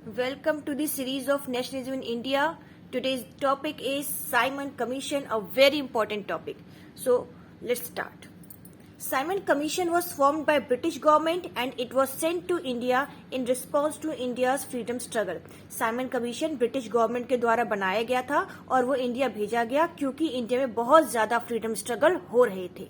Welcome to the series of nationalism in India. Today's topic is Simon Commission, a very important topic. So let's start. Simon Commission was formed by British government and it was sent to India in response to India's freedom struggle. Simon commission British government के द्वारा बनाया गया था और वो India भेजा गया क्योंकि इंडिया में बहुत ज्यादा फ्रीडम स्ट्रगल हो रहे थे.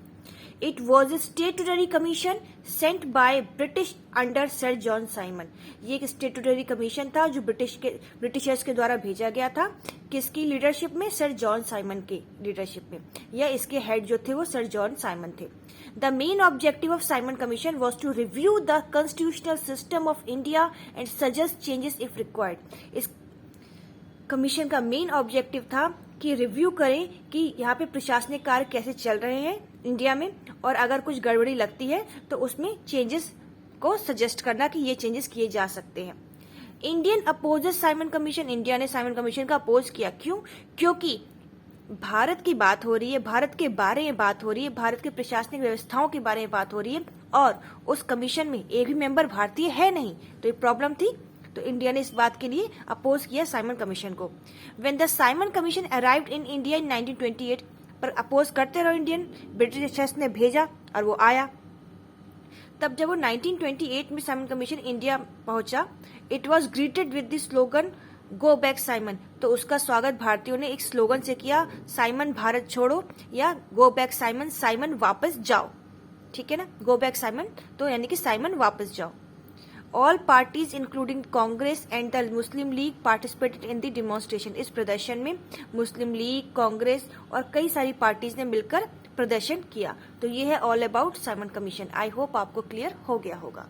It was a statutory commission sent by British under Sir John Simon. ये एक स्टेटूटरी कमीशन था जो ब्रिटिशर्स के द्वारा भेजा गया था. किसकी लीडरशिप में? सर जॉन साइमन की लीडरशिप में, या इसके हेड जो थे वो सर जॉन साइमन थे. The main objective of Simon Commission was to review the constitutional system of India and suggest changes if required. इस कमीशन का मेन ऑब्जेक्टिव था कि रिव्यू करें कि यहाँ पे प्रशासनिक कार्य कैसे चल रहे हैं इंडिया में, और अगर कुछ गड़बड़ी लगती है तो उसमें चेंजेस को सजेस्ट करना कि ये चेंजेस किए जा सकते हैं. Indian opposes Simon commission. India ने साइमन कमीशन का अपोज किया. क्यों? क्योंकि भारत की बात हो रही है, भारत के बारे में बात हो रही है, भारत के प्रशासनिक व्यवस्थाओं के बारे में बात हो रही है और उस कमीशन में एक भी मेंबर भारतीय है नहीं, तो ये प्रॉब्लम थी. तो इंडिया ने इस बात के लिए अपोज किया साइमन कमीशन को. When the Simon commission arrived in India in 1928, पर अपोज करते रहो इंडियन, ब्रिटिशर्स ने भेजा और वो आया. तब जब वो 1928 में साइमन कमीशन इंडिया पहुंचा, it was greeted with the slogan go back Simon. तो उसका स्वागत भारतीयों ने एक स्लोगन से किया, साइमन भारत छोड़ो, या गो बैक साइमन, साइमन वापस जाओ. ठीक है ना, गो बैक साइमन तो यानी कि साइमन वापस जाओ. All parties including Congress and the Muslim league participated in the demonstration. इस प्रदर्शन में मुस्लिम लीग, कांग्रेस और कई सारी पार्टीज ने मिलकर प्रदर्शन किया. तो ये है all about Simon commission. I hope आपको क्लियर हो गया होगा.